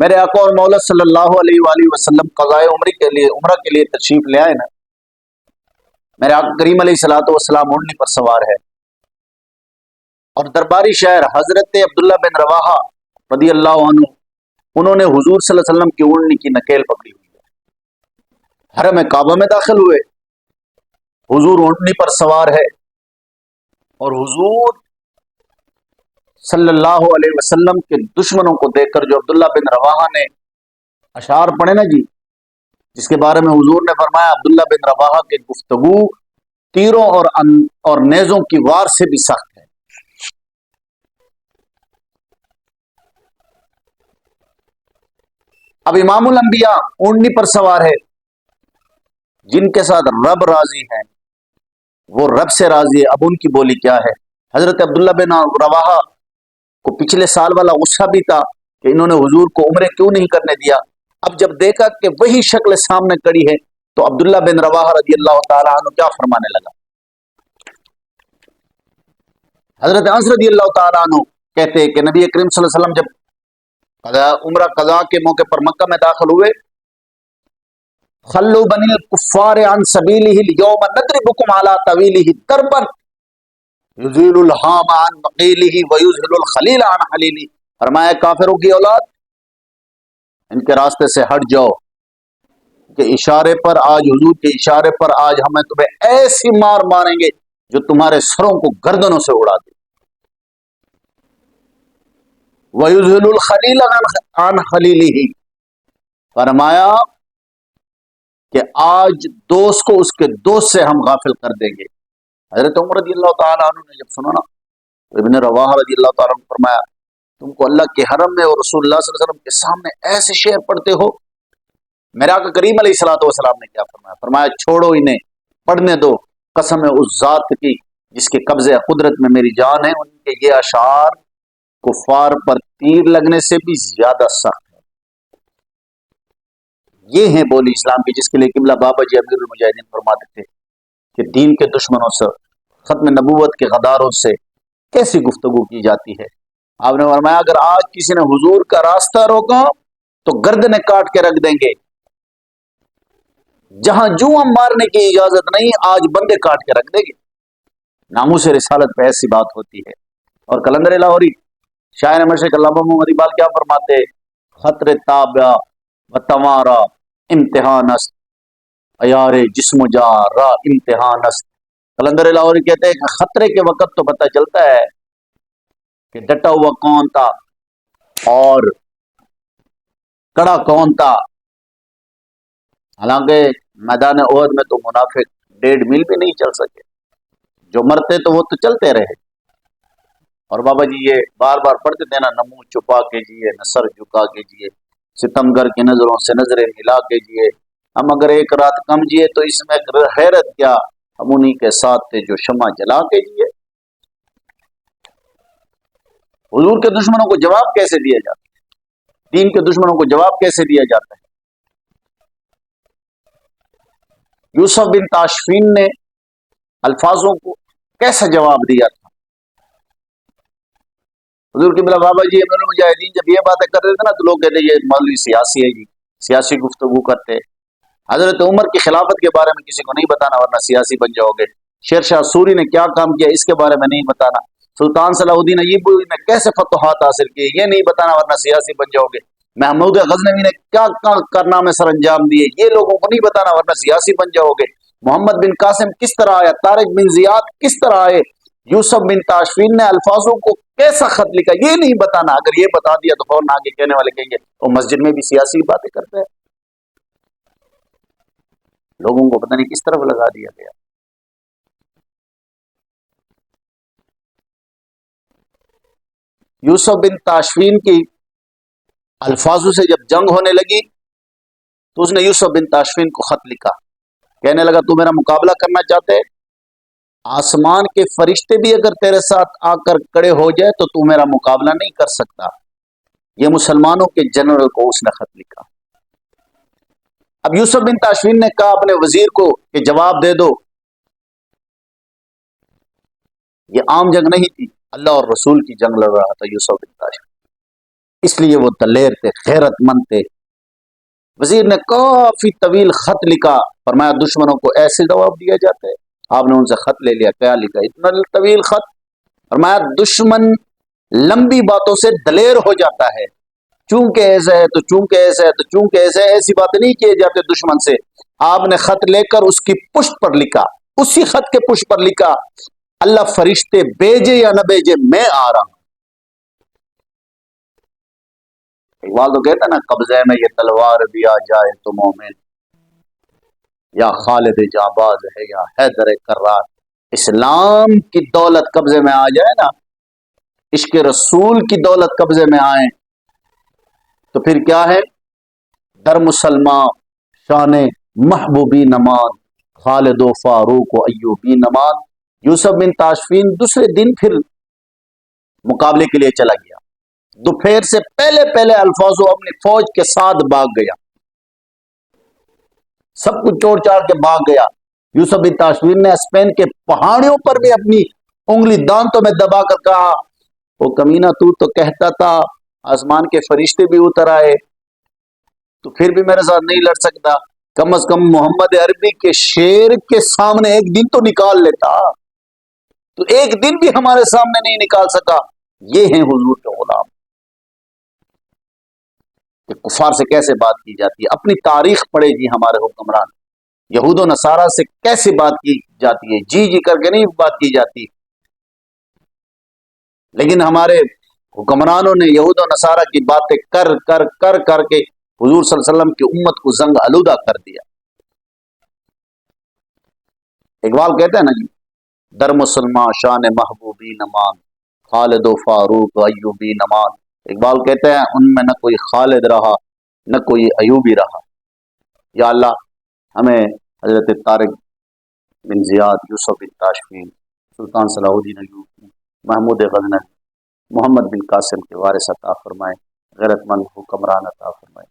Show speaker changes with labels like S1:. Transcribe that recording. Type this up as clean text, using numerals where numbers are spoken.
S1: میرے آقا اور مولا صلی اللہ علیہ وآلہ وسلم قضائے عمرہ کے لیے تشریف لے آئے نا. میرے آقا کریم علیہ الصلوۃ والسلام اونٹنی پر سوار ہے اور درباری شہر حضرت عبداللہ بن رواحہ رضی اللہ عنہ انہوں نے حضور صلی اللہ علیہ وسلم کی اونٹنی کی نکیل پکڑی ہوئی ہے. حرم کعبہ میں داخل ہوئے، حضور اونٹنی پر سوار ہے اور حضور صلی اللہ علیہ وسلم کے دشمنوں کو دیکھ کر جو عبداللہ بن رواحہ نے اشعار پڑھے نا جی، جس کے بارے میں حضور نے فرمایا عبداللہ بن رواحہ کے گفتگو تیروں اور نیزوں کی وار سے بھی سخت ہے. اب امام الانبیاء اونٹنی پر سوار ہے، جن کے ساتھ رب راضی ہے وہ رب سے راضی ہے. اب ان کی بولی کیا ہے؟ حضرت عبداللہ بن رواحہ کو پچھلے سال والا غصہ بھی تھا کہ انہوں نے حضور کو عمرے کیوں نہیں کرنے دیا. اب جب دیکھا کہ وہی شکل سامنے کڑی ہے تو عبداللہ بن رواحہ رضی اللہ تعالیٰ عنہ کیا فرمانے لگا. حضرت انس رضی اللہ تعالیٰ عنہ کہتے ہیں کہ نبی کریم صلی اللہ علیہ وسلم جب عمرہ قضا کے موقع پر مکہ میں داخل ہوئے، خلو بنی الکفار عن سبیلہ اليوم نضربکم علی طویلہ دربا یزیل الحام عن مقیلہ ویزہل الخلیل عن حلیلہ. فرمایا کافروں کی اولاد ان کے راستے سے ہٹ جاؤ کہ اشارے پر آج حضور کے اشارے پر آج ہمیں تمہیں ایسی مار ماریں گے جو تمہارے سروں کو گردنوں سے اڑا دے. وَيُذْهِلُ الْخَلِيلَ عَنْ خَلِيلِهِ. فرمایا کہ آج دوست کو اس کے دوست سے ہم غافل کر دیں گے. حضرت عمر رضی اللہ تعالیٰ عنہ نے جب سنا نا تو ابن رواحہ رضی اللہ تعالیٰ عنہ فرمایا تم کو اللہ کے حرم میں اور رسول اللہ صلی اللہ علیہ وسلم کے سامنے ایسے شعر پڑھتے ہو. میرا آقا کریم علیہ الصلوۃ والسلام نے کیا فرمایا؟ فرمایا چھوڑو انہیں، پڑھنے دو. قسم ہے اس ذات کی جس کے قبضے قدرت میں میری جان ہے، ان کے یہ اشعار کفار پر تیر لگنے سے بھی زیادہ سخت ہے. یہ ہیں بولی اسلام کی، جس کے لیے قبلہ بابا جی امیر المجاہدین فرماتے تھے کہ دین کے دشمنوں سے، ختم نبوت کے غداروں سے کیسی گفتگو کی جاتی ہے. آپ نے فرمایا اگر آج کسی نے حضور کا راستہ روکا تو گردنیں کاٹ کے رکھ دیں گے. جہاں جوں ہم مارنے کی اجازت نہیں، آج بندے کاٹ کے رکھ دیں گے. ناموس رسالت پہ ایسی بات ہوتی ہے. اور کلندر لاہوری شاعر مشرق علامہ محمد اقبال کیا فرماتے؟ خطر تابع و تمارا امتحان است، عیار جسم و جا را امتحان است. کلندر لاہوری کہتے ہیں کہ خطرے کے وقت تو پتہ چلتا ہے کہ ڈٹا ہوا کون تھا اور کڑا کون تھا. حالانکہ میدان احد میں تو منافق 1.5 میل بھی نہیں چل سکے، جو مرتے تو وہ تو چلتے رہے. اور بابا جی یہ بار بار پڑھتے تھے نا، نمو چھپا کے جیے نہ سر جھکا کے جیے، ستمگر کی نظروں سے نظریں ملا کے جیے. ہم اگر ایک رات کم جیے تو اس میں حیرت کیا، ہم انہی کے ساتھ تھے جو شمع جلا کے جیے. حضور کے دشمنوں کو جواب کیسے دیا جاتا ہے؟ دین کے دشمنوں کو جواب کیسے دیا جاتا ہے؟ یوسف بن تاشفین نے الفاظوں کو کیسا جواب دیا تھا؟ حضور قبلہ بابا جی امیر المجاہدین جب یہ باتیں کر رہے تھے نا تو لوگ کہتے یہ مولوی سیاسی ہے جی، سیاسی گفتگو کرتے. حضرت عمر کی خلافت کے بارے میں کسی کو نہیں بتانا ورنہ سیاسی بن جاؤ گے. شیر شاہ سوری نے کیا کام کیا اس کے بارے میں نہیں بتانا. سلطان صلاح الدین ایوبی نے کیسے فتوحات حاصل کیے یہ نہیں بتانا ورنہ سیاسی بن جاؤ گے. محمود غزنوی نے کیا کارنامے سر انجام دیے یہ لوگوں کو نہیں بتانا ورنہ سیاسی بن جاؤ گے. محمد بن قاسم کس طرح آیا، طارق بن زیاد کس طرح آئے، یوسف بن تاشفین نے الفاظوں کو کیسا خط لکھا یہ نہیں بتانا. اگر یہ بتا دیا تو فوراً آگے کہنے والے کہیں گے وہ مسجد میں بھی سیاسی باتیں کرتے ہیں. لوگوں کو پتہ نہیں کس طرف لگا دیا گیا. یوسف بن تاشفین کی الفاظوں سے جب جنگ ہونے لگی تو اس نے یوسف بن تاشفین کو خط لکھا، کہنے لگا تو میرا مقابلہ کرنا چاہتے، آسمان کے فرشتے بھی اگر تیرے ساتھ آ کر کڑے ہو جائے تو تو میرا مقابلہ نہیں کر سکتا. یہ مسلمانوں کے جنرل کو اس نے خط لکھا. اب یوسف بن تاشفین نے کہا اپنے وزیر کو کہ جواب دے دو. یہ عام جنگ نہیں تھی، اللہ اور رسول کی جنگ لڑ رہا تھا یوسف بن تاشفین. اس لیے وہ دلیر تھے، غیرت مند تھے۔ وزیر نے کافی طویل خط لکھا، فرمایا دشمنوں کو ایسے جواب دیا جاتا ہے؟ آپ نے ان سے خط لے لیا، کیا لکھا اتنا طویل خط؟ فرمایا دشمن لمبی باتوں سے دلیر ہو جاتا ہے، چونکہ ایسا ہے تو چونکہ ایسا ہے تو چونکہ ایسا ہے، ایسی باتیں نہیں کیے جاتے دشمن سے۔ آپ نے خط لے کر اس کی پشت پر لکھا، اسی خط کے پشت پر لکھا اللہ فرشتے بھیجے یا نہ بھیجے میں آ رہا ہوں۔ اقبال تو کہتا ہے نا، قبضے میں یہ تلوار بھی آ جائے تو مومن، یا خالد جانباز ہے یا حیدر کرار۔ اسلام کی دولت قبضے میں آ جائے نا، عشق رسول کی دولت قبضے میں آئے تو پھر کیا ہے؟ در مسلمان شان محبوبی نمان، خالد و فاروق و ایوبی نمان۔ یوسف بن تاشفین دوسرے دن پھر مقابلے کے لیے چلا گیا، دوپہر سے پہلے پہلے الفاظ اپنی فوج کے ساتھ بھاگ گیا، سب کچھ چوڑ چاڑ کے بھاگ گیا۔ یوسف بن تاشفین نے اسپین کے پہاڑیوں پر بھی اپنی انگلی دانتوں میں دبا کر کہا، وہ کمینہ تو کہتا تھا آسمان کے فرشتے بھی اتر آئے تو پھر بھی میرے ساتھ نہیں لڑ سکتا، کم از کم محمد عربی کے شیر کے سامنے ایک دن تو نکال لیتا، تو ایک دن بھی ہمارے سامنے نہیں نکال سکا۔ یہ ہیں حضور کے غلام، کہ کفار سے کیسے بات کی جاتی ہے۔ اپنی تاریخ پڑھے جی، ہمارے حکمران یہود و نصارہ سے کیسے بات کی جاتی ہے، جی جی کر کے نہیں بات کی جاتی، لیکن ہمارے حکمرانوں نے یہود و نصارہ کی باتیں کر کر کر کر کے حضور صلی اللہ علیہ وسلم کی امت کو زنگ آلودہ کر دیا۔ اقبال کہتے ہیں نا جی، در مسلمان شان محبوبی نمان، خالد و فاروق و ایوبی نمان۔ اقبال کہتے ہیں ان میں نہ کوئی خالد رہا نہ کوئی ایوبی رہا۔ یا اللہ ہمیں حضرت طارق بن زیاد، یوسف بن تاشفین، سلطان صلاح الدین ایوبی، محمود غزنوی، محمد بن قاسم کے وارث عطا فرمائے، غیرت مند حکمران عطا فرمائے۔